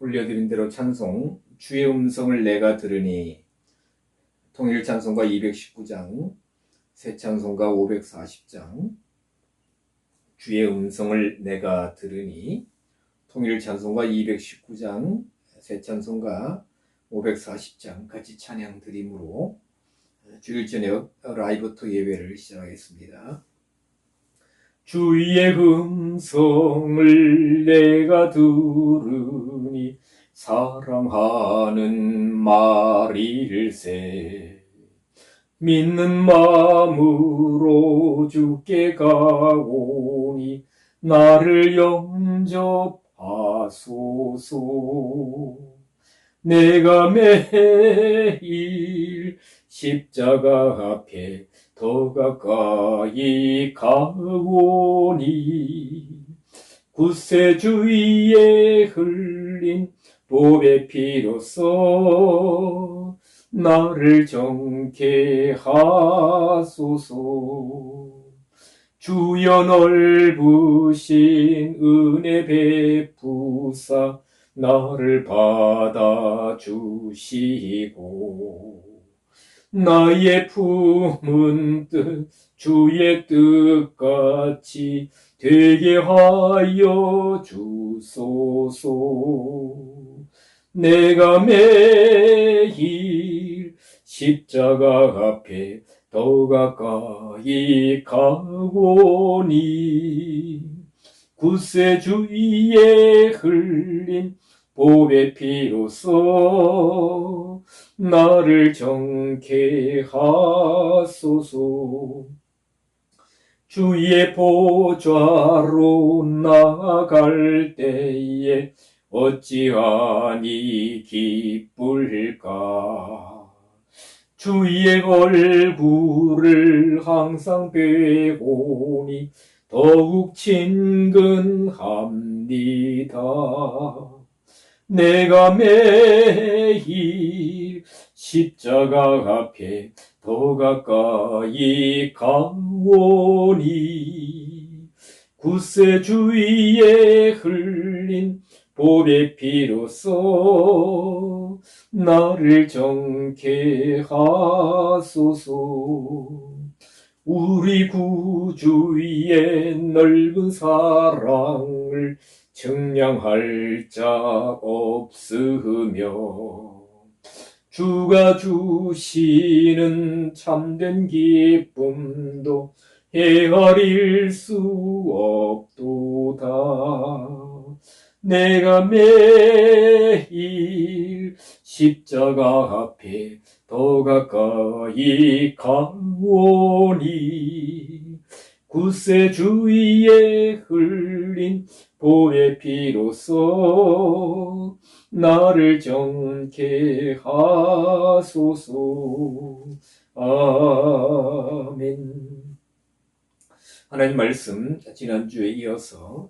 올려드린 대로 찬송 주의 음성을 내가 들으니 통일 찬송가 219장, 새 찬송가 540장, 주의 음성을 내가 들으니 통일 찬송가 219장, 새 찬송가 540장 같이 찬양 드림으로 주일 저녁 라이브 토 예배를 시작하겠습니다. 주의 음성을 내가 들으니 사랑하는 말일세. 믿는 마음으로 주께 가오니 나를 영접하소서. 내가 매일 십자가 앞에 더 가까이 가오니 구세주의에 흘린 보배 피로써 나를 정케 하소서. 주여 넓으신 은혜 베푸사 나를 받아주시고 나의 품은 뜻 주의 뜻같이 되게 하여 주소서. 내가 매일 십자가 앞에 더 가까이 가오니 구세주의에 흘린 보배 피로써 나를 정케 하소서. 주의 보좌로 나아갈 때에 어찌하니 기쁠까. 주의 얼굴을 항상 뵈오니 더욱 친근합니다. 내가 매일 십자가 앞에 더 가까이 가오니 구세주의에 흘린 보배 피로써 나를 정케 하소서. 우리 구주의 넓은 사랑을 측량할 자 없으며 주가 주시는 참된 기쁨도 헤아릴 수 없도다. 내가 매일 십자가 앞에 더 가까이 가오니 구세주의에 흘린 보배 피로써 나를 정케 하소서. 아멘. 하나님 말씀 지난주에 이어서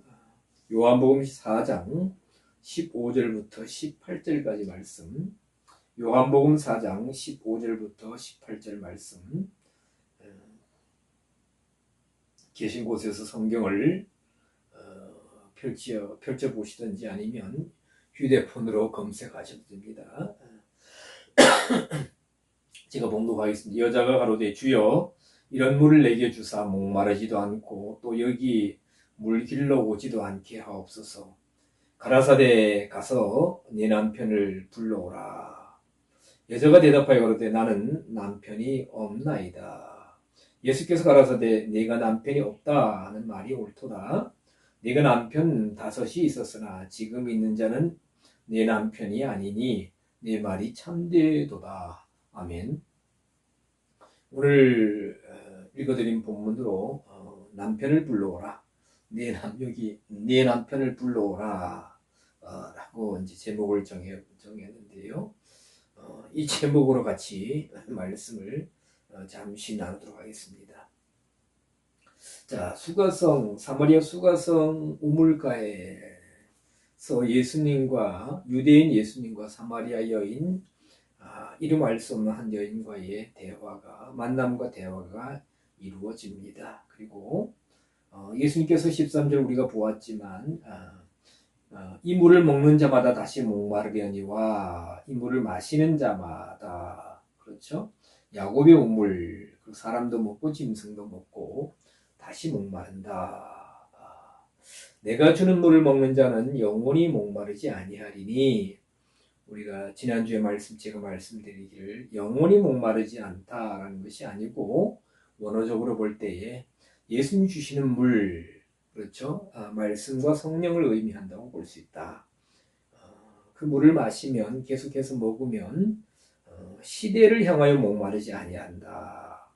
요한복음 4장 15절부터 18절까지 말씀, 요한복음 4장 15절부터 18절 말씀, 계신 곳에서 성경을 펼쳐보시든지 아니면 휴대폰으로 검색하셔도 됩니다. 제가 봉독하겠습니다. 여자가 가로되 주여 이런 물을 내게 주사 목마르지도 않고 또 여기 물 길러 오지도 않게 하옵소서. 가라사대 가서 네 남편을 불러오라. 여자가 대답하여 가로되 나는 남편이 없나이다. 예수께서 가라사대 네가 남편이 없다 하는 말이 옳도다. 네가 남편 5이 있었으나 지금 있는 자는 네 남편이 아니니 네 말이 참되도다. 아멘. 오늘 읽어드린 본문으로 남편을 불러오라. 네 남편을 불러오라 라고 이제 제목을 정했는데요. 이 제목으로 같이 말씀을 잠시 나누도록 하겠습니다. 자, 사마리아 수가성 우물가에서 유대인 예수님과 사마리아 여인, 이름 알 수 없는 한 여인과의 만남과 대화가 이루어집니다. 그리고 예수님께서 13절 우리가 보았지만 이 물을 먹는 자마다 다시 목마르려니와 이 물을 마시는 자마다 그렇죠? 야곱의 우물 그 사람도 먹고 짐승도 먹고 다시 목마른다. 내가 주는 물을 먹는 자는 영원히 목마르지 아니하리니 우리가 지난주에 제가 말씀드리기를 영원히 목마르지 않다라는 것이 아니고 원어적으로 볼 때에 예수님 주시는 물 그렇죠? 말씀과 성령을 의미한다고 볼 수 있다. 그 물을 마시면 계속해서 먹으면 시대를 향하여 목마르지 아니한다.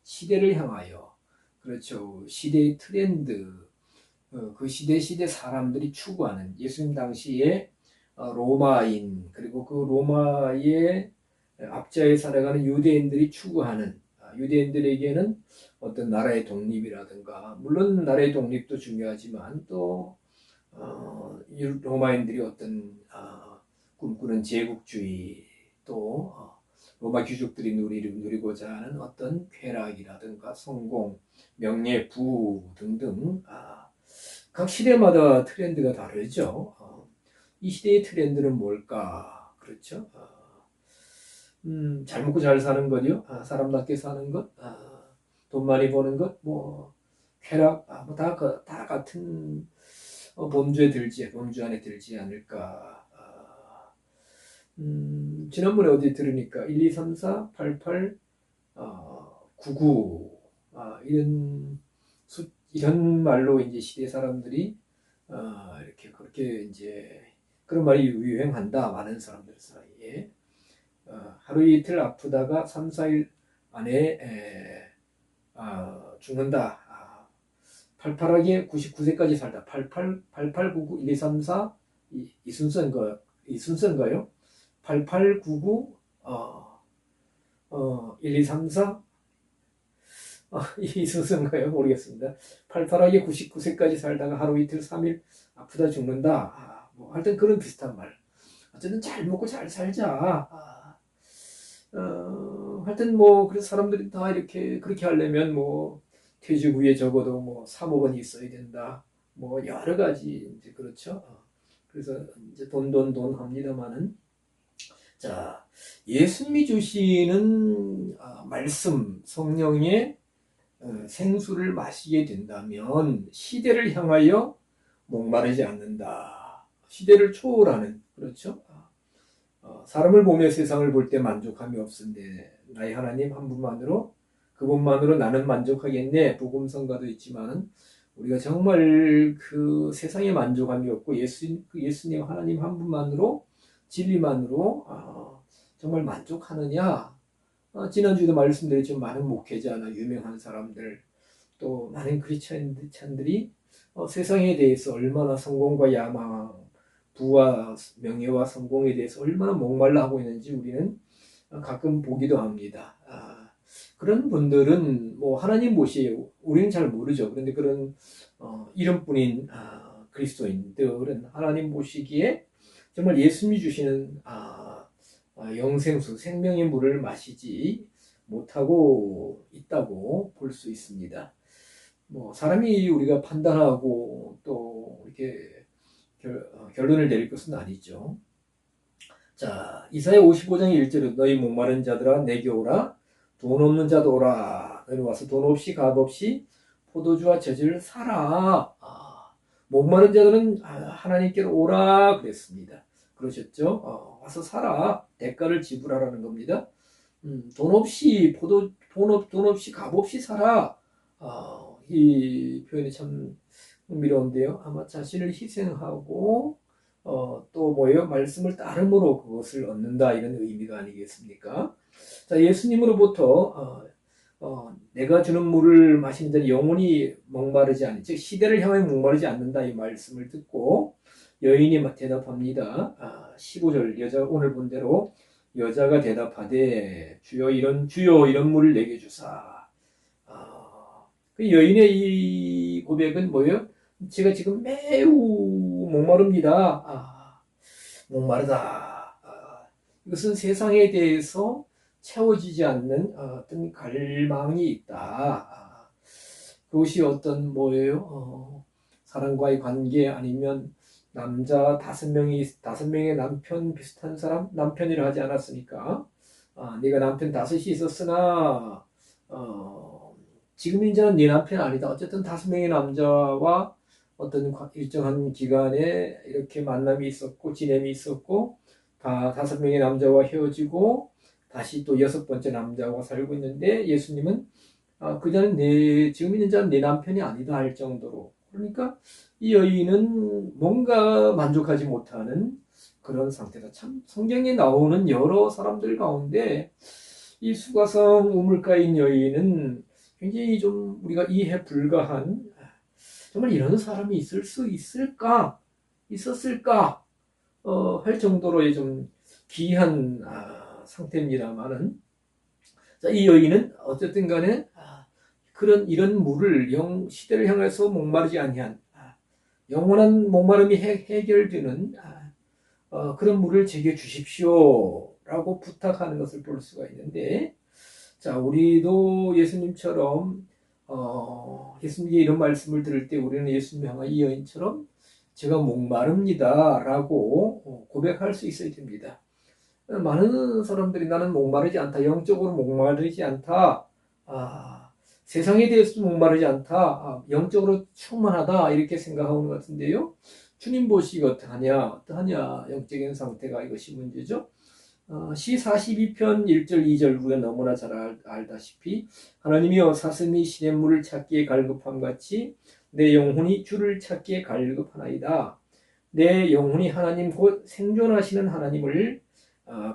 시대를 향하여 그렇죠. 시대의 트렌드 그 시대 사람들이 추구하는 예수님 당시에 로마인 그리고 그 로마의 압제하에 살아가는 유대인들이 추구하는 유대인들에게는 어떤 나라의 독립이라든가 물론 나라의 독립도 중요하지만 또 로마인들이 어떤 꿈꾸는 제국주의 또 로마 귀족들이 누리고자 하는 어떤 쾌락이라든가 성공, 명예, 부 등등 각 시대마다 트렌드가 다르죠. 이 시대의 트렌드는 뭘까? 그렇죠. 잘 먹고 잘 사는 거요. 사람답게 사는 것, 돈 많이 버는 것, 뭐 쾌락, 다 같은 범주 안에 들지 않을까. 지난번에 어디 들으니까 1, 2, 3, 4, 88, 99 이런 말로 이제 시대 사람들이 이렇게 그렇게 이제 그런 말이 유행한다 많은 사람들 사이에 하루 이틀 아프다가 3, 4일 안에 죽는다. 팔팔하게 99세까지 살다. 88, 99, 1, 2, 3, 4 이 순서인가요? 88, 99 1, 2, 3, 4 이 순서인가요? 모르겠습니다. 팔팔하게 99세까지 살다가 하루 이틀 3일 아프다 죽는다. 뭐 하여튼 그런 비슷한 말. 어쨌든 잘 먹고 잘 살자. 하여튼 뭐 그래서 사람들이 다 이렇게 그렇게 하려면 뭐 퇴직 후에 적어도 뭐 3억 원이 있어야 된다. 뭐 여러 가지 이제 그렇죠. 그래서 이제 돈 합니다만은 자 예수님이 주시는 말씀 성령의 생수를 마시게 된다면 시대를 향하여 목마르지 않는다. 시대를 초월하는 그렇죠. 사람을 보며 세상을 볼 때 만족함이 없은데 나의 하나님 한 분만으로 그분만으로 나는 만족하겠네. 복음성가도 있지만 우리가 정말 그 세상에 만족함이 없고 예수님 하나님 한 분만으로 진리만으로 정말 만족하느냐. 지난주에도 말씀드렸지만 많은 목회자나 유명한 사람들 또 많은 크리스찬들이 세상에 대해서 얼마나 성공과 야망 부와 명예와 성공에 대해서 얼마나 목말라 하고 있는지 우리는 가끔 보기도 합니다. 그런 분들은 뭐 하나님 모시에요. 우리는 잘 모르죠. 그런데 그런 이름뿐인 그리스도인들은 하나님 모시기에 정말 예수님이 주시는 영생수 생명의 물을 마시지 못하고 있다고 볼 수 있습니다. 뭐 사람이 우리가 판단하고 또 이렇게 결론을 내릴 것은 아니죠. 자, 이사야 55장 1절에 너희 목마른 자들아 내게 오라 돈 없는 자도 오라 너희 와서 돈 없이 값 없이 포도주와 젖을 사라. 목마른 자들은 하나님께로 오라 그랬습니다. 그러셨죠? 와서 사라. 대가를 지불하라는 겁니다. 돈 없이 돈 없이 값 없이 살아. 이 표현이 참 흥미로운데요. 아마 자신을 희생하고 또 뭐예요? 말씀을 따름으로 그것을 얻는다 이런 의미가 아니겠습니까? 자, 예수님으로부터 내가 주는 물을 마시는 자는 영원히 목마르지 않는 즉 시대를 향하여 목마르지 않는다 이 말씀을 듣고 여인이 대답합니다. 15절 오늘 본 대로 여자가 대답하되 주여 이런 물을 내게 주사. 그 여인의 이 고백은 뭐예요? 제가 지금 매우 목마릅니다. 목마르다. 이것은 세상에 대해서 채워지지 않는 어떤 갈망이 있다. 그것이 어떤 뭐예요? 사람과의 관계 아니면 남자 다섯 명의 남편 비슷한 사람 남편이라 하지 않았으니까 네가 남편 다섯이 있었으나 지금 이제는 네 남편 아니다. 어쨌든 다섯 명의 남자와 어떤 일정한 기간에 이렇게 만남이 있었고 지냄이 있었고 다 다섯 명의 남자와 헤어지고 다시 또 여섯 번째 남자와 살고 있는데 예수님은 그자는 지금 있는 자는 내 남편이 아니다 할 정도로 그러니까 이 여인은 뭔가 만족하지 못하는 그런 상태다. 참 성경에 나오는 여러 사람들 가운데 이 수가성 우물가인 여인은 굉장히 좀 우리가 이해 불가한 정말 이런 사람이 있을 수 있을까? 있었을까? 할 정도로의 좀 기이한 상태입니다만은 이 여인은 어쨌든 간에 이런 물을 시대를 향해서 목마르지 아니한 영원한 목마름이 해결되는 그런 물을 제게 주십시오라고 부탁하는 것을 볼 수가 있는데 자 우리도 예수님처럼 예수님의 이런 말씀을 들을 때 우리는 예수님 향한 이 여인처럼 제가 목마릅니다 라고 고백할 수 있어야 됩니다. 많은 사람들이 나는 목마르지 않다. 영적으로 목마르지 않다. 세상에 대해서도 목마르지 않다. 영적으로 충만하다. 이렇게 생각하는 것 같은데요. 주님 보시기 어떠하냐. 영적인 상태가 이것이 문제죠. 시 42편 1절 2절 우리가 너무나 잘 알다시피 하나님이여 사슴이 시냇물을 찾기에 갈급함 같이 내 영혼이 주를 찾기에 갈급하나이다. 내 영혼이 하나님 곧 생존하시는 하나님을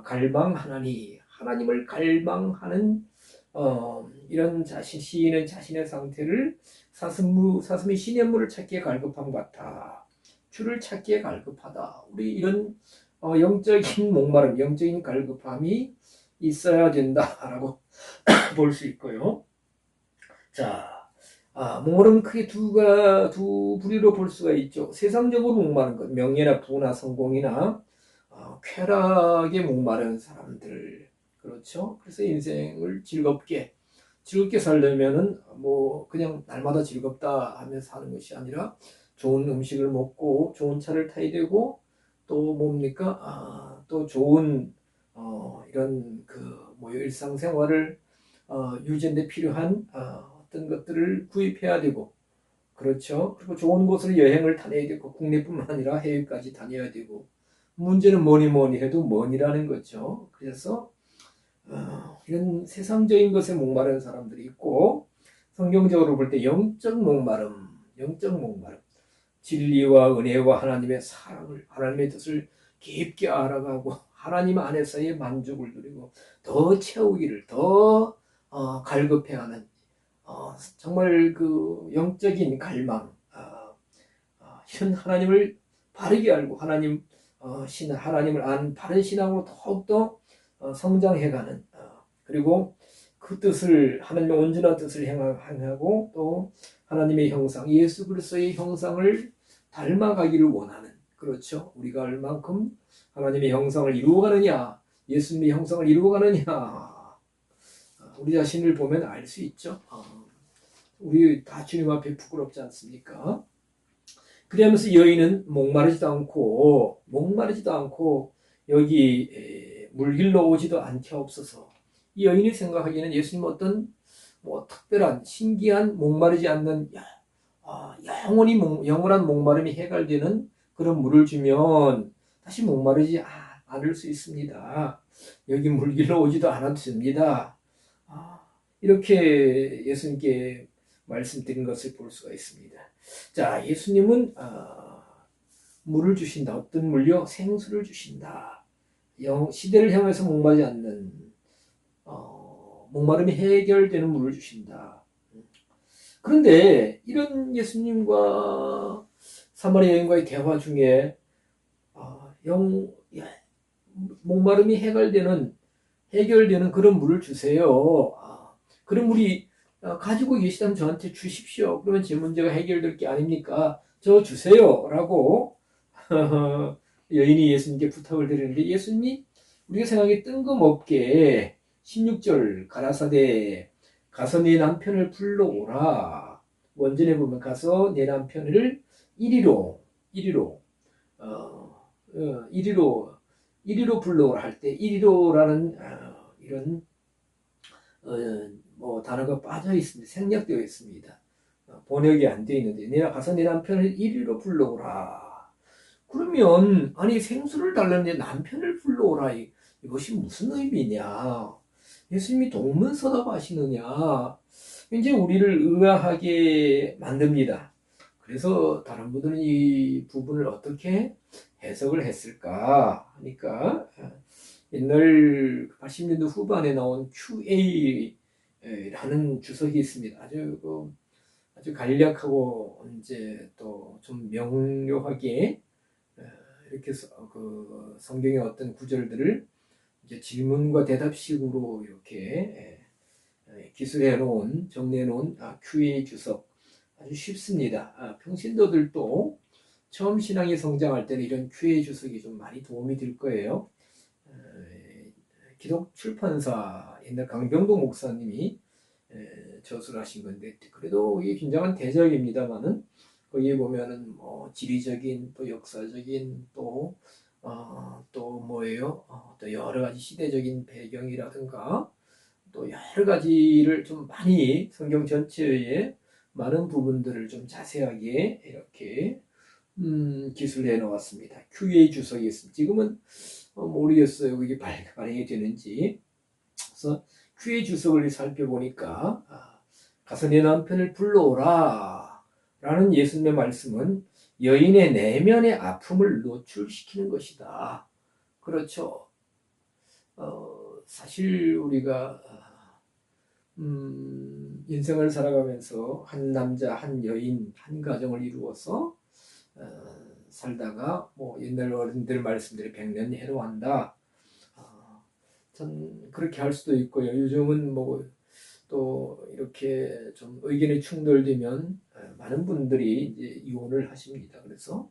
갈망하나니 하나님을 갈망하는 이런 시인은 자신의 상태를 사슴이 시냇물을 찾기에 갈급함 같아. 주를 찾기에 갈급하다. 우리 이런 영적인 목마름, 영적인 갈급함이 있어야 된다라고 볼 수 있고요. 자, 목마름은 크게 두 부류로 볼 수가 있죠. 세상적으로 목마른 것, 명예나 부나 성공이나 쾌락에 목마른 사람들, 그렇죠. 그래서 인생을 즐겁게 살려면은 뭐 그냥 날마다 즐겁다 하면서 사는 것이 아니라 좋은 음식을 먹고 좋은 차를 타야 되고 또 뭡니까? 또 좋은 이런 일상생활을 유지하는 데 필요한 어떤 것들을 구입해야 되고 그렇죠. 그리고 좋은 곳으로 여행을 다녀야 되고 국내뿐만 아니라 해외까지 다녀야 되고 문제는 뭐니 해도 money라는 거죠. 그래서 이런 세상적인 것에 목마른 사람들이 있고 성경적으로 볼 때 영적 목마름 진리와 은혜와 하나님의 사랑을 하나님의 뜻을 깊게 알아가고 하나님 안에서의 만족을 누리고 더 채우기를 더 갈급해하는 정말 그 영적인 갈망 이런 하나님을 바르게 알고 하나님을 아는 바른 신앙으로 더욱더 성장해가는 그리고 그 뜻을 하나님의 온전한 뜻을 행하고 또 하나님의 형상 예수 그리스도의 형상을 닮아가기를 원하는 그렇죠. 우리가 얼만큼 하나님의 형상을 이루어가느냐 예수님의 형상을 이루어가느냐 우리 자신을 보면 알 수 있죠. 우리 다 주님 앞에 부끄럽지 않습니까? 그러면서 여인은 목마르지도 않고 여기 물길로 오지도 않게 없어서 이 여인이 생각하기에는 예수님 어떤 특별한 신기한 목마르지 않는 영원한 목마름이 해결되는 그런 물을 주면 다시 목마르지 않을 수 있습니다. 여기 물길로 오지도 않아도 됩니다. 이렇게 예수님께 말씀드린 것을 볼 수가 있습니다. 자, 예수님은 물을 주신다. 어떤 물요? 생수를 주신다. 시대를 향해서 목마르지 않는 목마름이 해결되는 물을 주신다. 그런데 이런 예수님과 사마리아 여인과의 대화 중에 목마름이 해결되는 그런 물을 주세요. 그런 물이 가지고 계시다면 저한테 주십시오. 그러면 제 문제가 해결될 게 아닙니까? 저 주세요. 라고 여인이 예수님께 부탁을 드리는데 예수님이 우리가 생각하기 뜬금없게 16절 가라사대 가서 네 남편을 불러오라. 원전에 보면 가서 내 남편을 이리로 이리로 불러오라 할 때 이리로라는 이런 뭐 단어가 빠져 있습니다. 생략되어 있습니다. 번역이 안 되어 있는데 내가 가서 내 남편을 이리로 불러오라. 그러면 아니 생수를 달라는데 남편을 불러오라 이것이 무슨 의미냐? 예수님이 동문서답 하시느냐? 이제 우리를 의아하게 만듭니다. 그래서 다른 분들은 이 부분을 어떻게 해석을 했을까 하니까 옛날 80년대 후반에 나온 QA라는 주석이 있습니다. 아주 간략하고 이제 또 좀 명료하게 이렇게 그 성경의 어떤 구절들을 이제 질문과 대답식으로 이렇게 기술해 놓은 정리해 놓은 QA 주석 아주 쉽습니다. 평신도들도 처음 신앙이 성장할 때는 이런 QA 주석이 좀 많이 도움이 될 거예요. 기독 출판사 옛날 강병도 목사님이 저술을 하신 건데 그래도 이게 굉장한 대작입니다만은 거기에 보면은 뭐 지리적인 또 역사적인 또 뭐예요? 또 여러 가지 시대적인 배경이라든가 또 여러 가지를 좀 많이 성경 전체의 많은 부분들을 좀 자세하게 이렇게 기술해 놓았습니다. QA 주석이 있습니다. 지금은 모르겠어요. 이게 발행이 되는지. 그래서 QA 주석을 살펴보니까 가서 내 남편을 불러오라 라는 예수님의 말씀은 여인의 내면의 아픔을 노출시키는 것이다. 그렇죠. 사실 우리가 인생을 살아가면서 한 남자, 한 여인, 한 가정을 이루어서 살다가 뭐 옛날 어른들 말씀대로 100년 해로한다. 전 그렇게 할 수도 있고요. 요즘은 뭐 또 이렇게 좀 의견이 충돌되면 많은 분들이 이제 이혼을 하십니다. 그래서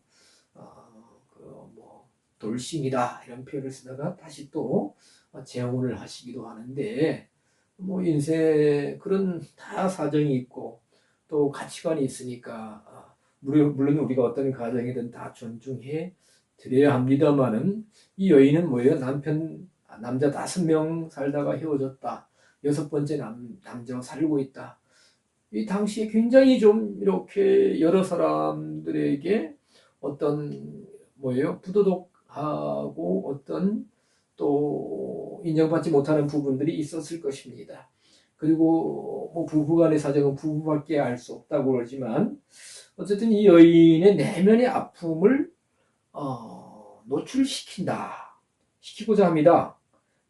뭐 돌싱이다 이런 표현을 쓰다가 다시 또 재혼을 하시기도 하는데 뭐 인생 그런 다 사정이 있고 또 가치관이 있으니까 물론 우리가 어떤 가정이든 다 존중해 드려야 합니다만은 이 여인은 뭐예요? 남자 5명 살다가 헤어졌다. 6번째 남자와 살고 있다. 이 당시에 굉장히 좀 이렇게 여러 사람들에게 어떤 뭐예요? 부도덕하고 어떤 또 인정받지 못하는 부분들이 있었을 것입니다. 그리고 뭐 부부간의 사정은 부부밖에 알 수 없다고 그러지만 어쨌든 이 여인의 내면의 아픔을 시키고자 합니다.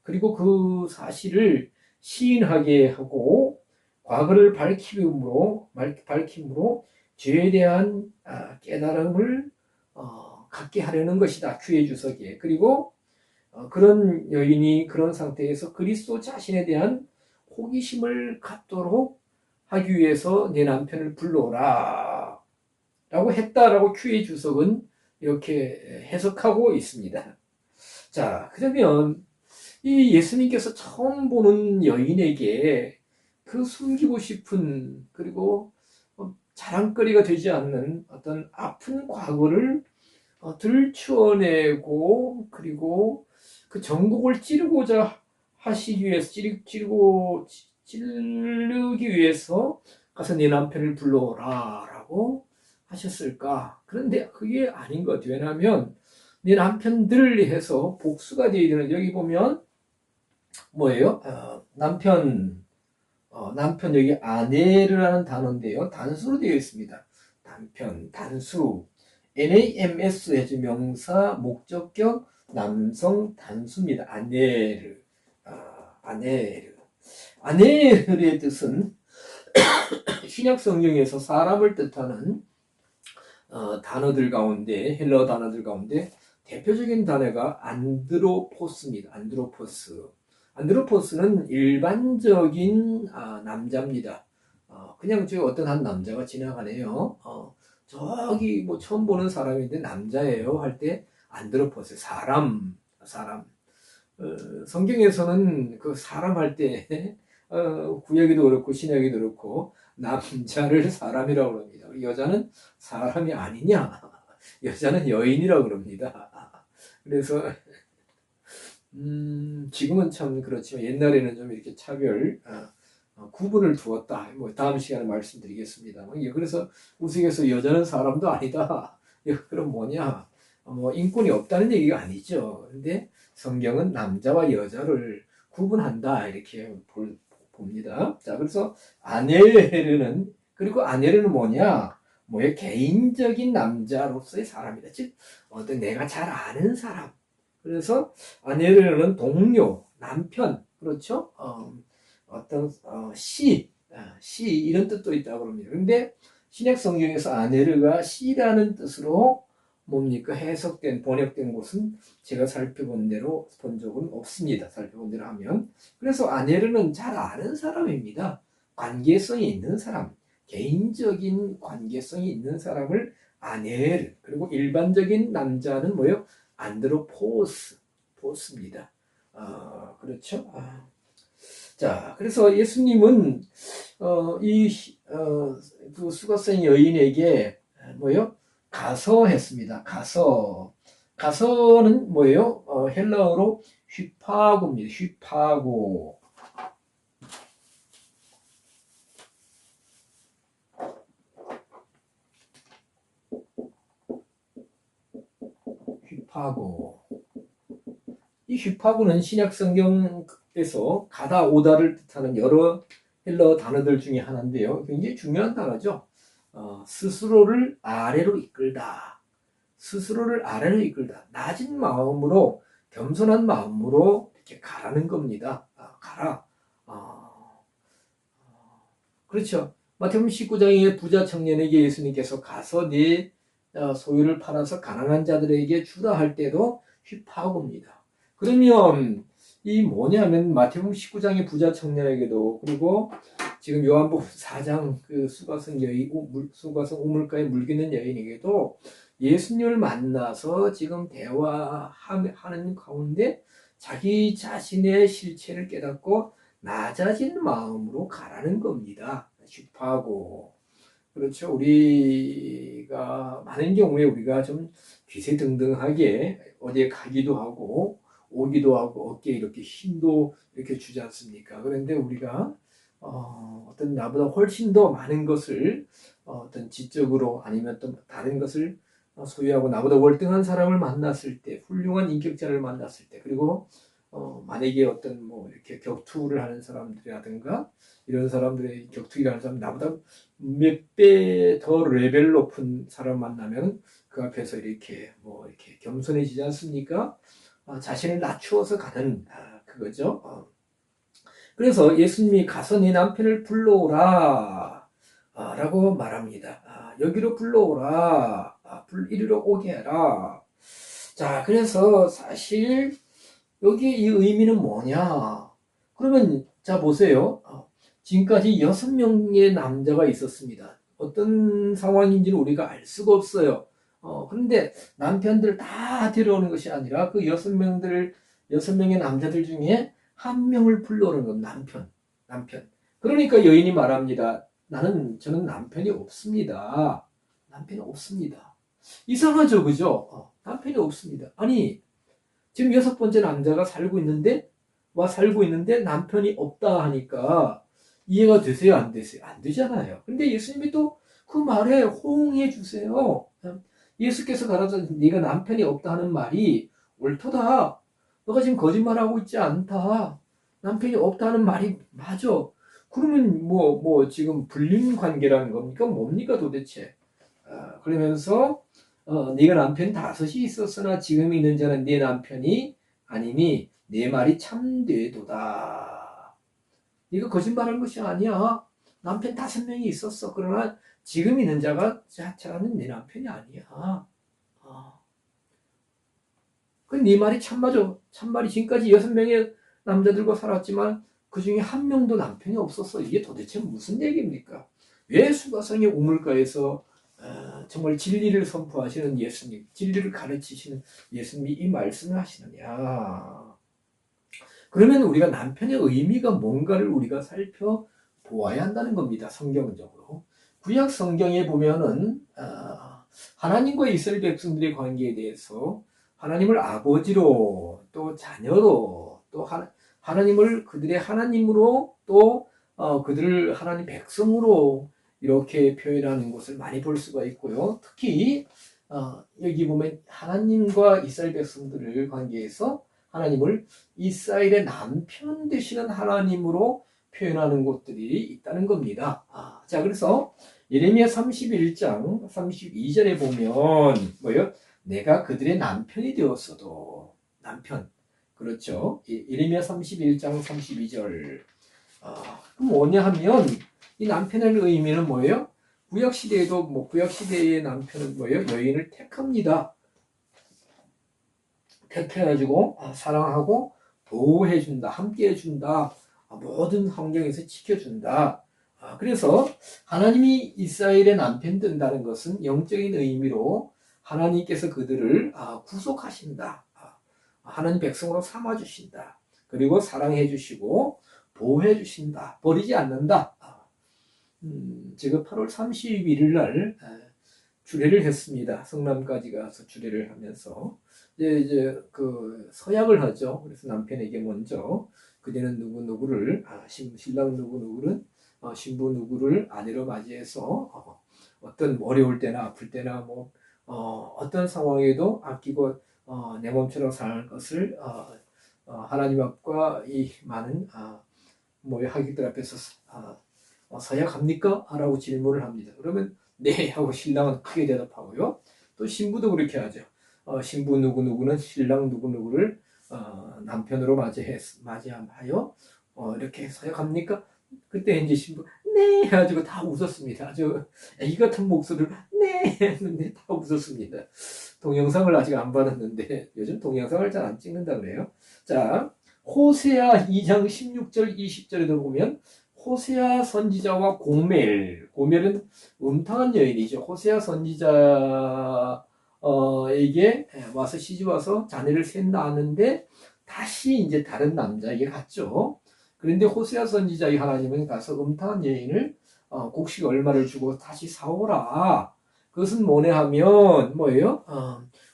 그리고 그 사실을 시인하게 하고 과거를 밝힘으로 죄에 대한 깨달음을 갖게 하려는 것이다. QA 주석에. 그리고 그런 여인이 그런 상태에서 그리스도 자신에 대한 호기심을 갖도록 하기 위해서 내 남편을 불러오라 라고 했다라고 QA 주석은 이렇게 해석하고 있습니다. 자, 그러면 이 예수님께서 처음 보는 여인에게 그 숨기고 싶은 그리고 자랑거리가 되지 않는 어떤 아픈 과거를 들추어내고 그리고 그 정곡을 찌르고자 하시기 위해서 찌르기 위해서 가서 네 남편을 불러오라 라고 하셨을까? 그런데 그게 아닌 것 같아요. 왜냐하면 네 남편들 해서 복수가 되어 있는 여기 보면 뭐예요? 남편 여기 아내르라는 단어인데요. 단수로 되어 있습니다. 남편, 단수. NAMS 해주 명사, 목적격, 남성, 단수입니다. 아내르. 아내르. 아내르의 뜻은 신약 성경에서 사람을 뜻하는 단어들 가운데, 헬러 단어들 가운데 대표적인 단어가 안드로포스입니다. 안드로포스는 일반적인 남자입니다. 그냥 저 어떤 한 남자가 지나가네요. 저기 뭐 처음 보는 사람인데 남자예요 할 때 안드로포스 사람. 성경에서는 그 사람 할 때 구약에도 그렇고 신약에도 그렇고 남자를 사람이라고 합니다. 여자는 사람이 아니냐? 여자는 여인이라고 그럽니다. 그래서 지금은 참 그렇지만 옛날에는 좀 이렇게 차별 구분을 두었다. 뭐 다음 시간에 말씀드리겠습니다. 그래서 우스갯소 여자는 사람도 아니다. 그럼 뭐냐? 뭐 인권이 없다는 얘기가 아니죠. 근데 성경은 남자와 여자를 구분한다 이렇게 봅니다. 자, 그래서 아넬르는 그리고 아넬르는 뭐냐? 뭐의 개인적인 남자로서의 사람이다. 즉 어떤 내가 잘 아는 사람. 그래서 아넬르는 동료, 남편, 그렇죠? 어떤 시 이런 뜻도 있다고 합니다. 그런데 신약 성경에서 아네르가 시라는 뜻으로 뭡니까 해석된 번역된 곳은 제가 살펴본 대로 본 적은 없습니다. 살펴본 대로 하면 그래서 아네르는 잘 아는 사람입니다. 관계성이 있는 사람, 개인적인 관계성이 있는 사람을 아네르 그리고 일반적인 남자는 뭐요? 안드로포스입니다. 그렇죠? 자, 그래서 예수님은 그 수가성 여인에게 뭐요? 가서 했습니다. 가서는 뭐예요? 헬라어로 휘파고입니다. 휘파고. 이 휘파고는 신약 성경에서 가다 오다를 뜻하는 여러 헬라어 단어들 중에 하나인데요. 굉장히 중요한 단어죠. 스스로를 아래로 이끌다. 스스로를 아래로 이끌다. 낮은 마음으로 겸손한 마음으로 이렇게 가라는 겁니다. 가라. 그렇죠. 마태복음 19장에 부자 청년에게 예수님께서 가서 네 소유를 팔아서 가난한 자들에게 주라 할 때도 휘파고입니다. 그러면 이 뭐냐면 마태복음 19장의 부자 청년에게도 그리고 지금 요한복음 4장 그 수가성 우물가에 물기는 여인에게도 예수님을 만나서 지금 대화하는 가운데 자기 자신의 실체를 깨닫고 낮아진 마음으로 가라는 겁니다. 휘파고. 그렇죠. 우리가 많은 경우에 우리가 좀 기세등등하게 어디에 가기도 하고 오기도 하고 어깨에 이렇게 힘도 이렇게 주지 않습니까? 그런데 우리가 어떤 나보다 훨씬 더 많은 것을 어떤 지적으로 아니면 또 다른 것을 소유하고 나보다 월등한 사람을 만났을 때, 훌륭한 인격자를 만났을 때, 그리고 만약에 어떤 뭐 이렇게 격투를 하는 사람들이라든가 이런 사람들의 격투기를 하는 사람 나보다 몇 배 더 레벨 높은 사람 만나면 그 앞에서 이렇게 뭐 이렇게 겸손해지지 않습니까? 자신을 낮추어서 가는 그거죠. 그래서 예수님이 가서 네 남편을 불러오라 라고 말합니다. 여기로 불러오라. 이리로 오게 해라. 자, 그래서 사실 여기 이 의미는 뭐냐? 그러면 자 보세요. 지금까지 6명의 남자가 있었습니다. 어떤 상황인지는 우리가 알 수가 없어요. 그런데 남편들 다 데려오는 것이 아니라 그 6명의 남자들 중에 한 명을 불러오는 건 남편. 그러니까 여인이 말합니다. 저는 남편이 없습니다. 남편이 없습니다. 이상하죠, 그죠? 남편이 없습니다. 아니, 지금 6번째 남자가 살고 있는데 남편이 없다 하니까 이해가 되세요? 안 되세요? 안 되잖아요. 근데 예수님이 또 그 말에 호응해 주세요. 예수께서 가라사 네가 남편이 없다 하는 말이 옳도다. 너가 지금 거짓말하고 있지 않다. 남편이 없다 하는 말이 맞아. 그러면 뭐 지금 불륜 관계라는 겁니까? 뭡니까 도대체? 그러면서 네가 남편 5이 있었으나 지금 있는 자는 네 남편이 아니니 네 말이 참되도다. 네가 거짓말한 것이 아니야. 남편 5명이 있었어. 그러나 지금 있는 자는 네 남편이 아니야. 그 네 말이 참맞아. 참말이 지금까지 6명의 남자들과 살았지만 그 중에 한 명도 남편이 없었어. 이게 도대체 무슨 얘기입니까? 왜 수가성의 우물가에서 정말 진리를 선포하시는 예수님, 진리를 가르치시는 예수님이 이 말씀을 하시느냐? 그러면 우리가 남편의 의미가 뭔가를 우리가 살펴보아야 한다는 겁니다. 성경적으로. 구약 성경에 보면은 하나님과 이스라엘 백성들의 관계에 대해서 하나님을 아버지로 또 자녀로 또 하나님을 그들의 하나님으로 또 그들을 하나님 백성으로 이렇게 표현하는 것을 많이 볼 수가 있고요. 특히 여기 보면 하나님과 이스라엘 백성들을 관계에서 하나님을 이스라엘의 남편 되시는 하나님으로 표현하는 곳들이 있다는 겁니다. 자, 그래서 예레미야 31장 32절에 보면 뭐예요? 내가 그들의 남편이 되었어도 남편. 그렇죠. 예레미야 31장 32절. 그럼 뭐냐 하면 이 남편의 의미는 뭐예요? 구약시대에도 구약시대의 남편은 뭐예요? 여인을 택합니다. 택해가지고 사랑하고 보호해준다. 함께해준다. 모든 환경에서 지켜준다. 그래서 하나님이 이스라엘의 남편 된다는 것은 영적인 의미로 하나님께서 그들을 구속하신다. 하나님 백성으로 삼아주신다. 그리고 사랑해주시고 보호해주신다. 버리지 않는다. 제가 8월 31일 날 주례를 했습니다. 성남까지 가서 주례를 하면서 이제 그 서약을 하죠. 그래서 남편에게 먼저 그대는 누구누구를 신랑 누구누구는 신부 누구를 아내로 맞이해서 어떤 어려울 때나 아플 때나 어떤 상황에도 아끼고 내 몸처럼 사랑할 것을 하나님 앞과 이 많은 하객들 앞에서 서약합니까? 라고 질문을 합니다. 그러면 네 하고 신랑은 크게 대답하고요. 또 신부도 그렇게 하죠. 신부 누구누구는 신랑 누구누구를 남편으로 맞이하여 이렇게 서약합니까? 그때 이제 신부 네 해가지고 다 웃었습니다. 아주 애기 같은 목소리로 네 했는데 다 웃었습니다. 동영상을 아직 안 받았는데 요즘 동영상을 잘 안 찍는다 그래요. 자, 호세아 2장 16절 20절에도 보면 호세아 선지자와 고멜은 음탕한 여인이죠. 호세아 선지자 에게 와서 시집 와서 자네를 셋 낳았는데 다시 이제 다른 남자에게 갔죠. 그런데 호세아 선지자의 하나님은 가서 음탕한 여인을 곡식 얼마를 주고 다시 사오라. 그것은 뭐냐 하면 뭐예요?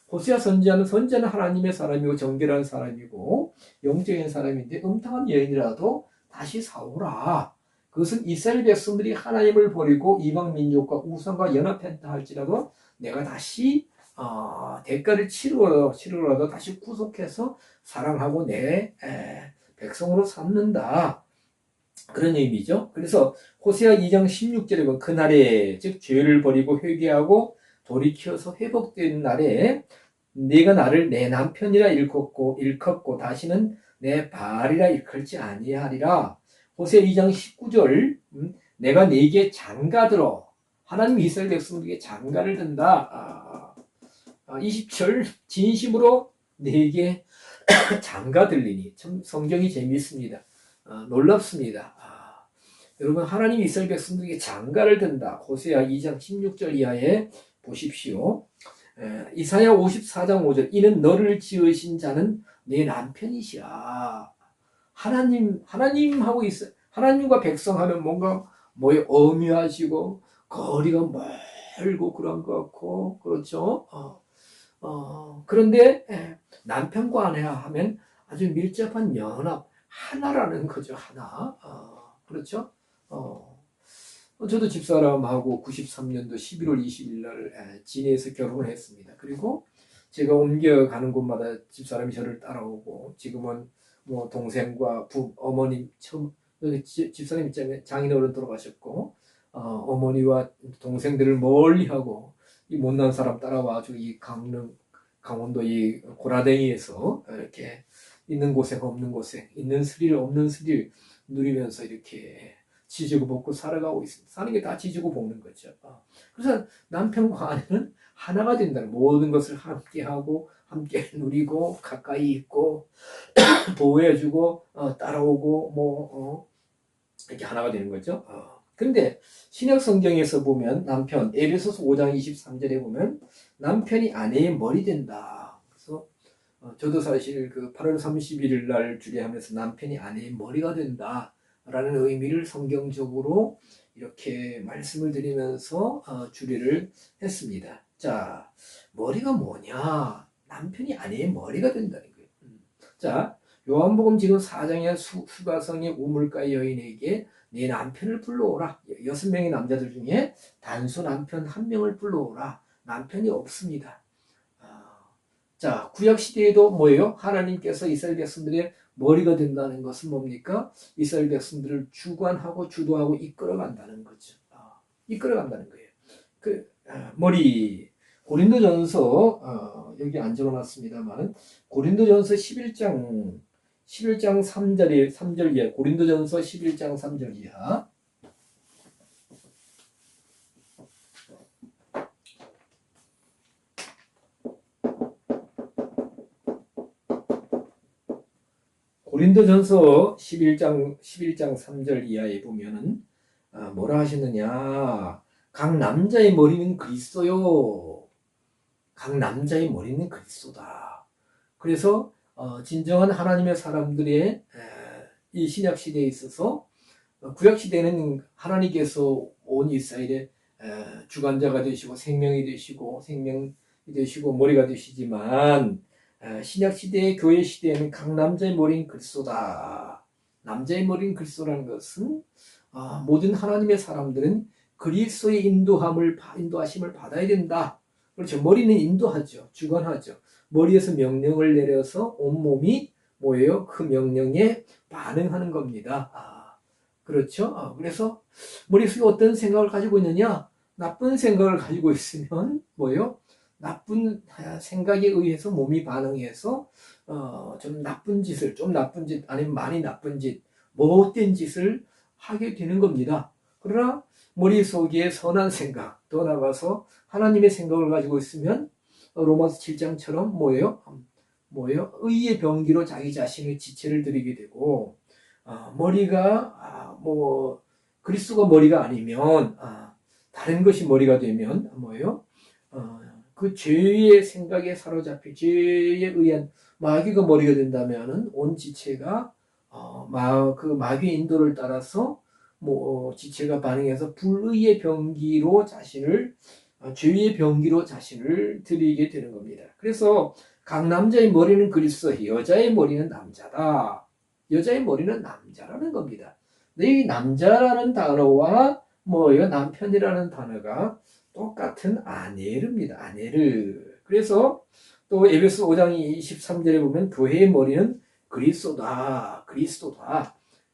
선지자는 하나님의 사람이고 정결한 사람이고 영적인 사람인데 음탕한 여인이라도 다시 사오라. 그것은 이스라엘 백성들이 하나님을 버리고 이방 민족과 우상과 연합했다 할지라도 내가 다시 대가를 치르더라도 다시 구속해서 사랑하고 내 백성으로 삼는다. 그런 의미죠. 그래서 호세아 2장 16절에 보면 그날에 즉 죄를 버리고 회개하고 돌이켜서 회복된 날에 네가 나를 내 남편이라 일컫고 다시는 내 바알이라 일컬지 아니하리라. 호세아 2장 19절 내가 네게 장가들어 하나님 이스라엘 백성에게 장가를 든다. 20절 진심으로 네게 장가 들리니 참 성경이 재미있습니다. 놀랍습니다. 여러분 하나님 이스라엘 백성들에게 장가를 든다. 호세아 2장 16절 이하에 보십시오. 이사야 54장 5절 이는 너를 지으신 자는 내 남편이시야. 하나님과 백성하면 뭔가 어미하시고 거리가 멀고 그런 것 같고 그렇죠. 그런데 남편과 아내와 하면 아주 밀접한 연합 하나라는 거죠. 하나. 그렇죠. 저도 집사람하고 93년도 11월 20일 날 진해에서 결혼을 했습니다. 그리고 제가 옮겨가는 곳마다 집사람이 저를 따라오고 지금은 동생과 어머님 집사님 입장에 장인어른 돌아가셨고 어머니와 동생들을 멀리하고 이 못난 사람 따라와가지고 이 강원도 이 고라댕이에서 이렇게 있는 고생 없는 고생 있는 스릴 없는 스릴 누리면서 이렇게 지지고 볶고 살아가고 있습니다. 사는 게 다 지지고 볶는 거죠. 그래서 남편과 아내는 하나가 된다는 모든 것을 함께하고 함께 누리고 가까이 있고 보호해주고 따라오고 이렇게 하나가 되는 거죠. 그런데 신약 성경에서 보면 남편 에베소서 5장 23절에 보면 남편이 아내의 머리 된다. 그래서 저도 사실 그 8월 31일 날 주례하면서 남편이 아내의 머리가 된다 라는 의미를 성경적으로 이렇게 말씀을 드리면서 주례를 했습니다. 자, 머리가 뭐냐? 남편이 아내의 머리가 된다는 거예요. 자, 요한복음 지금 4장에 수가성의 우물가 여인에게 네 남편을 불러오라. 6명의 남자들 중에 단수 남편 1명을 불러오라. 남편이 없습니다. 자, 구약 시대에도 뭐예요? 하나님께서 이스라엘 백성들의 머리가 된다는 것은 뭡니까? 이스라엘 백성들을 주관하고 주도하고 이끌어간다는 거죠. 이끌어간다는 거예요. 머리 고린도전서 여기 안 적어놨습니다만 고린도전서 11장 3절 이하 고린도전서 11장 3절 이하 고린도전서 11장 3절 이하에 보면은 뭐라 하셨느냐? 각 남자의 머리는 그리스도요. 각 남자의 머리는 그리스도다. 그래서 진정한 하나님의 사람들의 이 신약 시대에 있어서 구약 시대는 하나님께서 온 이스라엘의 주관자가 되시고 생명이 되시고 머리가 되시지만 신약 시대의 교회 시대에는 각 남자의 머리는 그리스도다. 남자의 머리는 그리스도라는 것은 모든 하나님의 사람들은 그리스도의 인도하심을 받아야 된다. 그렇죠. 머리는 인도하죠. 주관하죠. 머리에서 명령을 내려서 온몸이 뭐예요? 그 명령에 반응하는 겁니다. 그렇죠. 그래서 머릿속에 어떤 생각을 가지고 있느냐? 나쁜 생각을 가지고 있으면 뭐예요? 나쁜 생각에 의해서 몸이 반응해서 좀 나쁜 짓 아니면 많이 나쁜 짓, 못된 짓을 하게 되는 겁니다. 그러나 머릿속에 선한 생각, 더 나아가서 하나님의 생각을 가지고 있으면 로마서 7장처럼 뭐예요? 의의 병기로 자기 자신의 지체를 드리게 되고 머리가 그리스도가 머리가 아니면 다른 것이 머리가 되면 뭐예요? 그 죄의 생각에 사로잡혀 죄에 의한 마귀가 머리가 된다면은 온 지체가 그 마귀의 인도를 따라서 지체가 반응해서 불의의 병기로 죄의 병기로 자신을 드리게 되는 겁니다. 그래서 각 남자의 머리는 그리스도, 여자의 머리는 남자다. 여자의 머리는 남자라는 겁니다. 이 남자라는 단어와 남편이라는 단어가 똑같은 아내르입니다. 아내르. 그래서 또 에베소 5장 23절에 보면 교회의 머리는 그리스도다.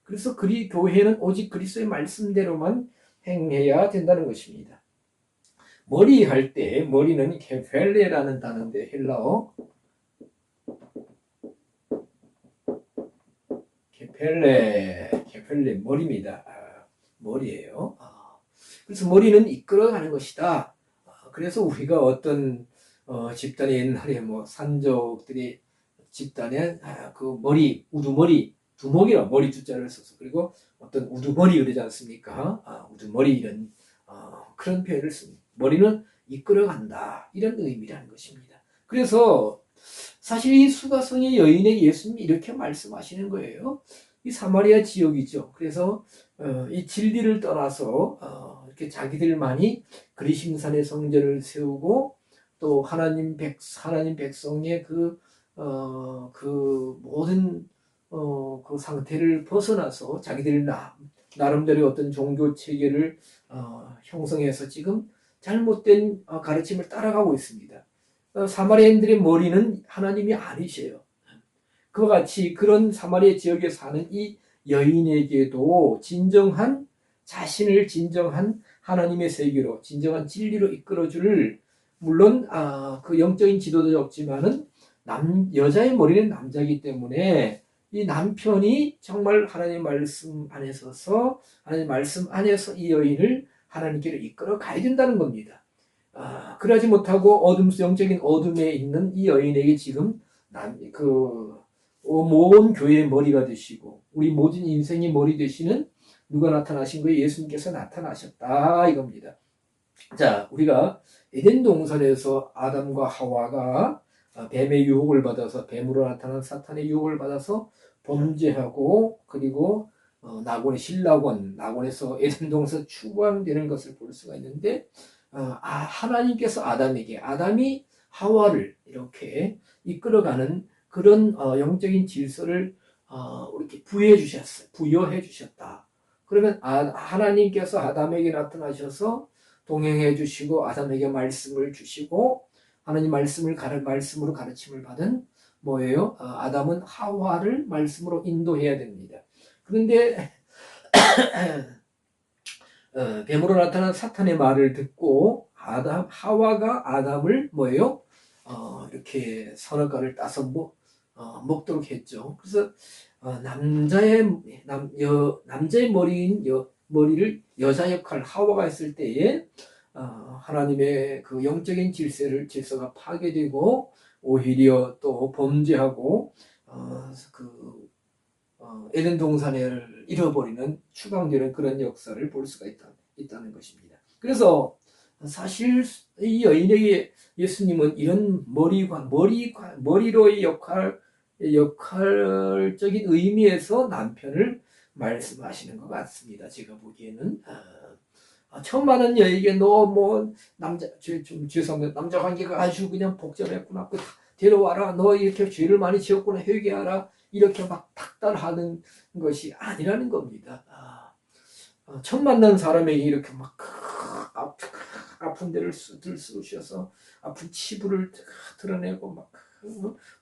그래서 교회는 오직 그리스도의 말씀대로만 행해야 된다는 것입니다. 머리 할 때 머리는 케펠레라는 단어인데 헬라어 케펠레 머리입니다. 머리예요. 그래서 머리는 이끌어가는 것이다. 그래서 우리가 어떤 집단의 옛날에 산족들이 집단에 그 머리 우두머리 두목이라 머리 두자를 써서 그리고 어떤 우두머리 그러지 않습니까? 우두머리 이런 그런 표현을 씁니다. 머리는 이끌어간다 이런 의미라는 것입니다. 그래서 사실 이 수가성의 여인에게 예수님이 이렇게 말씀하시는 거예요. 이 사마리아 지역이죠. 그래서 이 진리를 떠나서 이렇게 자기들만이 그리심산의 성전을 세우고 또 하나님 백성의 그 모든 그 상태를 벗어나서 자기들 나름대로 어떤 종교 체계를 형성해서 지금 잘못된 가르침을 따라가고 있습니다. 사마리아인들의 머리는 하나님이 아니셔요. 그와 같이 그런 사마리아 지역에 사는 이 여인에게도 자신을 진정한 하나님의 세계로, 진정한 진리로 이끌어줄, 물론 그 영적인 지도도 없지만은 여자의 머리는 남자이기 때문에 이 남편이 정말 하나님 말씀 안에서 이 여인을 하나님께로 이끌어 가야 된다는 겁니다. 그러지 못하고 영적인 어둠에 있는 이 여인에게 지금 모든 교회의 머리가 되시고 우리 모든 인생의 머리 되시는 누가 나타나신 거예요? 예수님께서 나타나셨다 이겁니다. 자, 우리가 에덴 동산에서 아담과 하와가 뱀의 유혹을 받아서 뱀으로 나타난 사탄의 유혹을 받아서 범죄하고 그리고 낙원에서 에덴 동산에서 추방되는 것을 볼 수가 있는데 하나님께서 아담에게, 아담이 하와를 이렇게 이끌어가는 그런 영적인 질서를 이렇게 부여해 주셨다. 그러면 하나님께서 아담에게 나타나셔서 동행해 주시고 아담에게 말씀을 주시고 하나님 말씀으로 가르침을 받은 뭐예요? 아담은 하와를 말씀으로 인도해야 됩니다. 그런데 뱀으로 나타난 사탄의 말을 듣고 하와가 아담을 뭐예요? 이렇게 선악과를 따서 먹도록 했죠. 그래서 남자의 머리를 여자 역할 하와가 했을 때에 하나님의 그 영적인 질서가 파괴되고 오히려 또 범죄하고 에덴 동산을 잃어버리는 추방되는 그런 역사를 볼 수가 있다는 것입니다. 그래서 사실 이 여인에게 예수님은 이런 머리로의 역할적인 의미에서 남편을 말씀하시는 것 같습니다. 제가 보기에는 처음 만난 여인에게 너 뭐 죄송합니다. 남자 관계가 아주 그냥 복잡했구나. 데려와라. 너 이렇게 죄를 많이 지었구나. 회개하라. 이렇게 막 닥달하는 것이 아니라는 겁니다. 처음 만난 사람에게 이렇게 막 아픈 데를 들쑤셔서 아픈 치부를 드러내고 막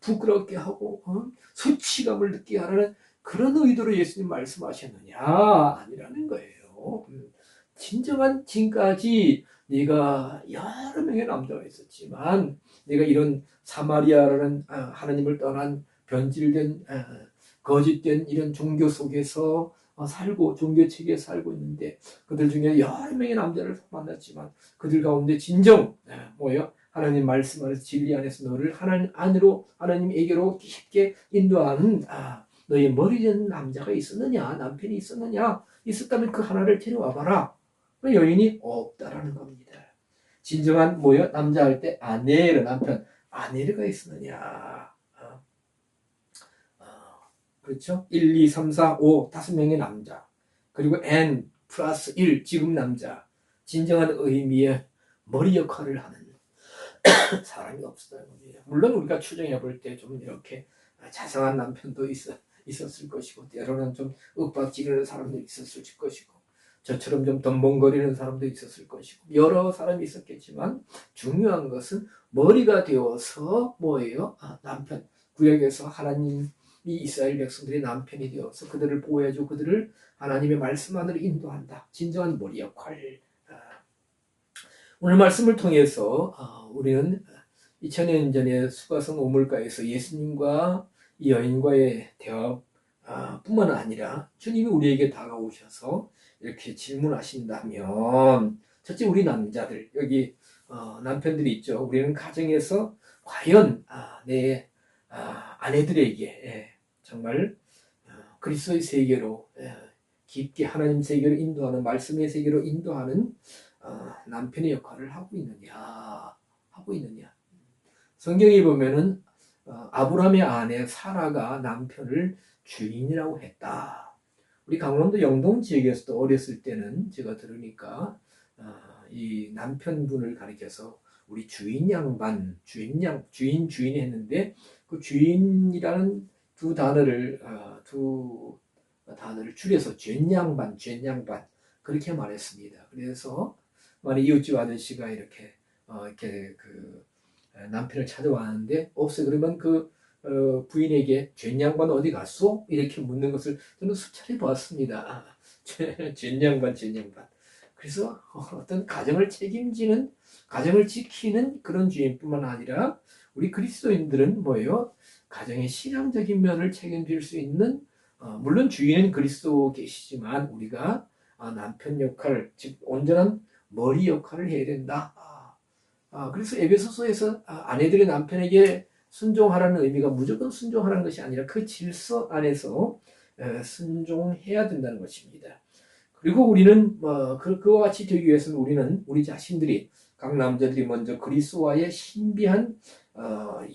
부끄럽게 하고 수치감을 느끼게 하라는 그런 의도로 예수님 말씀하셨느냐? 아니라는 거예요. 진정한 지금까지 네가 여러 명의 남자가 있었지만 네가 이런 사마리아라는 하나님을 떠난 변질된 거짓된 이런 종교 속에서 살고 종교 체계에 살고 있는데 그들 중에 여러 명의 남자를 만났지만 그들 가운데 진정 뭐예요? 하나님 말씀 안에서 진리 안에서 너를 하나님에게로 깊게 인도하는 너의 머리 된 남자가 있었느냐? 남편이 있었느냐? 있었다면 그 하나를 데려와 봐라. 그 여인이 없다라는 겁니다. 진정한 뭐예요? 남자 할 때 아내를 남편 아내가 있었느냐? 그렇죠? 1, 2, 3, 4, 5 5명의 남자 그리고 n 플러스 1 지금 남자 진정한 의미의 머리 역할을 하는 사람이 없었다는 겁니다. 물론 우리가 추정해 볼 때 좀 이렇게 자상한 남편도 있었을 것이고 때로는 좀 윽박지르는 사람도 있었을 것이고 저처럼 좀 덤벙거리는 사람도 있었을 것이고 여러 사람이 있었겠지만 중요한 것은 머리가 되어서 뭐예요? 남편 구약에서 하나님이 이스라엘 백성들의 남편이 되어서 그들을 보호해주고 그들을 하나님의 말씀 안으로 인도한다. 진정한 머리 역할. 오늘 말씀을 통해서 우리는 2000년 전에 수가성 오물가에서 예수님과 이 여인과의 대화 뿐만 아니라 주님이 우리에게 다가오셔서 이렇게 질문하신다면 첫째 우리 남자들 여기 남편들이 있죠. 우리는 가정에서 과연 내 아내들에게 정말 그리스도의 세계로 깊게 하나님 세계로 인도하는 말씀의 세계로 인도하는 남편의 역할을 하고 있느냐. 성경에 보면은 아브라함의 아내 사라가 남편을 주인이라고 했다. 우리 강원도 영동 지역에서도 어렸을 때는 제가 들으니까 이 남편분을 가리켜서 우리 주인 주인이 했는데 그 주인이라는 두 단어를 줄여서 죄양반 그렇게 말했습니다. 그래서 만약 이웃집 아저씨가 이렇게 남편을 찾아왔는데 없어요. 그러면 그 부인에게 죄양반 어디 갔소? 이렇게 묻는 것을 저는 수차례 봤습니다. 죄양반. 그래서 어떤 가정을 책임지는 가정을 지키는 그런 주인뿐만 아니라 우리 그리스도인들은 뭐예요? 가정의 신앙적인 면을 책임질 수 있는 물론 주인은 그리스도 계시지만 우리가 남편 역할 즉 온전한 머리 역할을 해야 된다. 그래서 에베소서에서 아내들이 남편에게 순종하라는 의미가 무조건 순종하라는 것이 아니라 그 질서 안에서 순종해야 된다는 것입니다. 그리고 우리는 그와 같이 되기 위해서는 우리는 우리 자신들이 각 남자들이 먼저 그리스도와의 신비한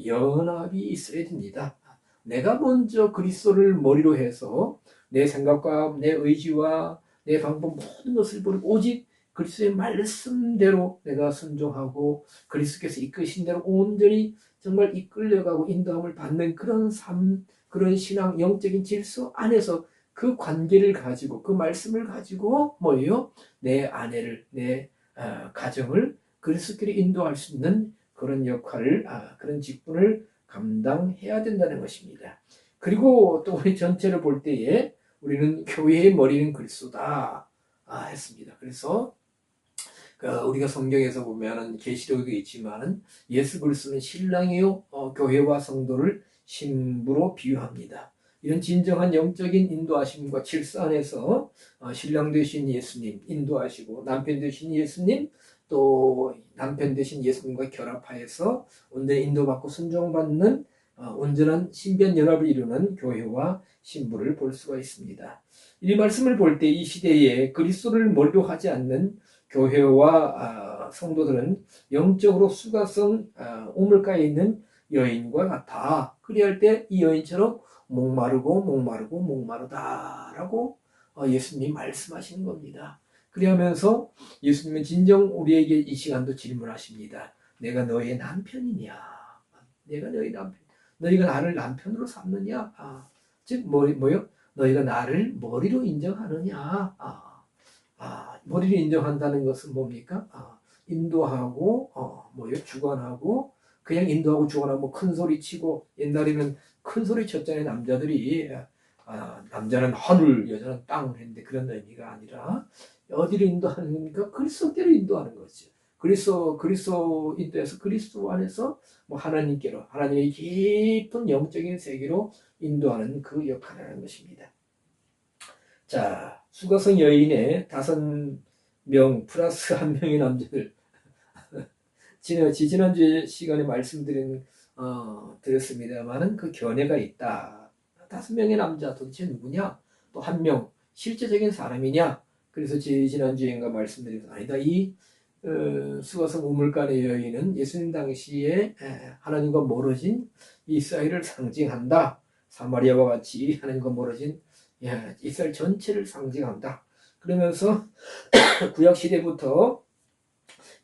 연합이 있어야 됩니다. 내가 먼저 그리스도를 머리로 해서 내 생각과 내 의지와 내 방법 모든 것을 버리고 오직 그리스도의 말씀대로 내가 순종하고 그리스도께서 이끄신 대로 온전히 정말 이끌려가고 인도함을 받는 그런 삶, 그런 신앙, 영적인 질서 안에서 그 관계를 가지고 그 말씀을 가지고 뭐예요? 내 아내를, 내 가정을 그리스도께로 인도할 수 있는 그런 역할을, 그런 직분을 감당해야 된다는 것입니다. 그리고 또 우리 전체를 볼 때에 우리는 교회의 머리는 그리스도다 했습니다. 그래서 우리가 성경에서 보면은 계시록에 있지만은 예수 그리스도는 신랑이요 교회와 성도를 신부로 비유합니다. 이런 진정한 영적인 인도하심과 질서 안에서 신랑 되신 예수님 인도하시고 남편 되신 예수님 또 남편 되신 예수님과 결합하여서 온전히 인도받고 순종받는 온전한 신변 연합을 이루는 교회와 신부를 볼 수가 있습니다. 이 말씀을 볼 때 이 시대에 그리스도를 머리로 하지 않는 교회와 성도들은 영적으로 수가성 우물가에 있는 여인과 같아. 그리할 때 이 여인처럼 목마르다라고 예수님이 말씀하시는 겁니다. 그리하면서 예수님은 진정 우리에게 이 시간도 질문하십니다. 내가 너의 남편이냐? 내가 너의 남편. 너희가 나를 남편으로 삼느냐? 즉 뭐요? 너희가 나를 머리로 인정하느냐? 머리를 인정한다는 것은 뭡니까? 인도하고, 주관하고, 그냥 인도하고 주관하고 큰 소리 치고, 옛날에는 큰 소리 쳤잖아요, 남자들이. 남자는 하늘, 여자는 땅을 했는데 그런 의미가 아니라, 어디를 인도하는 겁니까? 그리스도께로 인도하는 거죠. 그리스도 인도해서 그리스도 안에서 하나님께로, 하나님의 깊은 영적인 세계로 인도하는 그 역할을 하는 것입니다. 자, 수가성 여인의 5명 플러스 1명의 남자들. 지난주 시간에 드렸습니다만은 그 견해가 있다. 5명의 남자 도대체 누구냐? 또 1명 실제적인 사람이냐? 그래서 지난주인가 말씀드려서 아니다. 이 수가성 우물간의 여인은 예수님 당시에 하나님과 멀어진 이스라엘을 상징한다. 사마리아와 같이 하나님과 멀어진 이스라엘 전체를 상징한다. 그러면서 구약 시대부터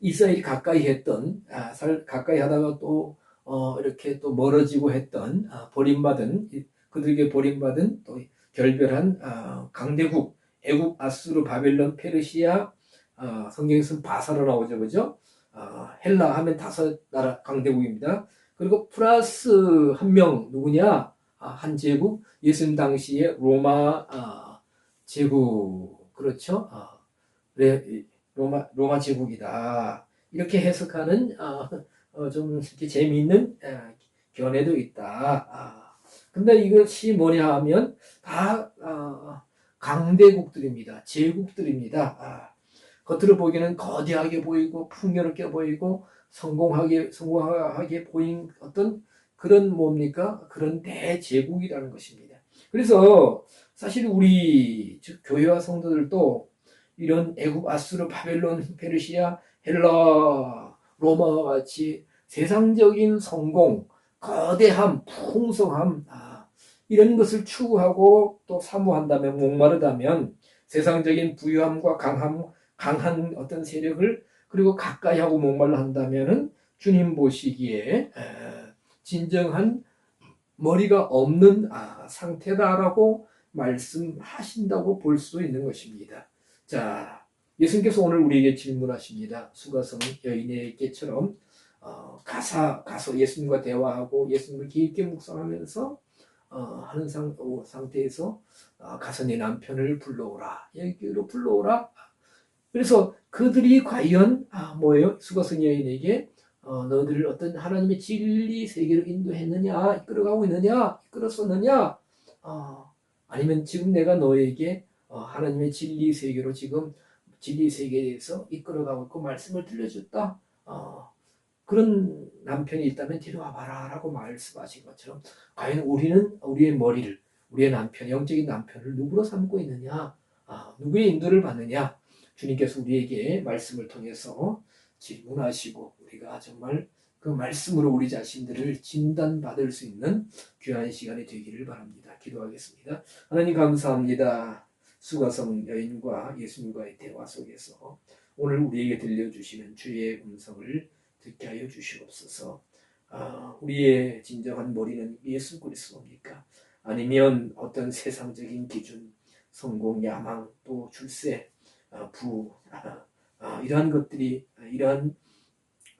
이스라엘이 가까이 하다가 또 이렇게 또 멀어지고 했던 그들에게 버림받은 또 결별한 강대국 애굽, 아수르, 바벨론, 페르시아, 성경에서는 바사로 나오죠, 그죠? 헬라 하면 5나라 강대국입니다. 그리고 플러스 1명 누구냐? 한 제국, 예수님 당시에 로마 제국, 그렇죠? 로마 제국이다. 이렇게 해석하는 좀 이렇게 재미있는 견해도 있다. 근데 이것이 뭐냐 하면 다 강대국들입니다. 제국들입니다. 겉으로 보기에는 거대하게 보이고 풍요롭게 보이고 성공하게 보인 어떤 그런 그런 대제국이라는 것입니다. 그래서 사실 우리 즉 교회와 성도들도 이런 애굽, 아수르, 바벨론, 페르시아, 헬라, 로마와 같이 세상적인 성공, 거대함, 풍성함 이런 것을 추구하고 또 사모한다면 목마르다면 세상적인 부유함과 강한 어떤 세력을 그리고 가까이 하고 목말라 한다면은 주님 보시기에 진정한 머리가 없는 상태다라고 말씀하신다고 볼 수도 있는 것입니다. 자, 예수님께서 오늘 우리에게 질문하십니다. 수가성 여인에게처럼 가서 예수님과 대화하고 예수님을 깊게 묵상하면서 하는 상태에서 가서 네 남편을 불러오라. 여기로 불러오라. 그래서 그들이 과연 수가성 여인에게 너희들을 어떤 하나님의 진리 세계로 인도했느냐, 이끌어가고 있느냐, 이끌었었느냐, 아니면 지금 내가 너에게 하나님의 진리 세계로 지금 진리 세계에서 이끌어가고 있고 말씀을 들려줬다. 그런 남편이 있다면 데려와 봐라 라고 말씀하신 것처럼 과연 우리는 우리의 머리를 우리의 남편, 영적인 남편을 누구로 삼고 있느냐, 누구의 인도를 받느냐, 주님께서 우리에게 말씀을 통해서 질문하시고 우리가 정말 그 말씀으로 우리 자신들을 진단받을 수 있는 귀한 시간이 되기를 바랍니다. 기도하겠습니다. 하나님 감사합니다. 수가성 여인과 예수님과의 대화 속에서 오늘 우리에게 들려주시는 주의 음성을 듣게 하여 주시옵소서. 우리의 진정한 머리는 예수 그리스도입니까? 아니면 어떤 세상적인 기준, 성공, 야망, 또 출세, 부, 이러한 것들이, 이러한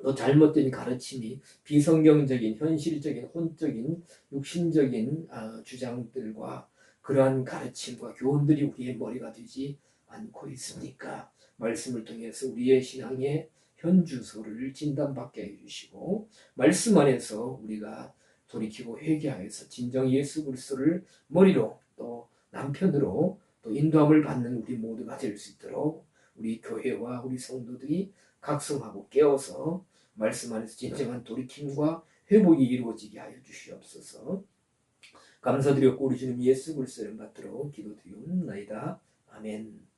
또 잘못된 가르침이 비성경적인, 현실적인, 혼적인, 육신적인 주장들과 그러한 가르침과 교훈들이 우리의 머리가 되지 않고 있으니까 말씀을 통해서 우리의 신앙의 현주소를 진단받게 해주시고 말씀 안에서 우리가 돌이키고 회개하여서 진정 예수 그리스도를 머리로 또 남편으로 또 인도함을 받는 우리 모두가 될 수 있도록 우리 교회와 우리 성도들이 각성하고 깨어서 말씀 안에서 진정한 돌이킴과 회복이 이루어지게 하여 주시옵소서. 감사드렸고 우리 주님 예수 그리스도를 받들어 기도드리옵나이다. 아멘.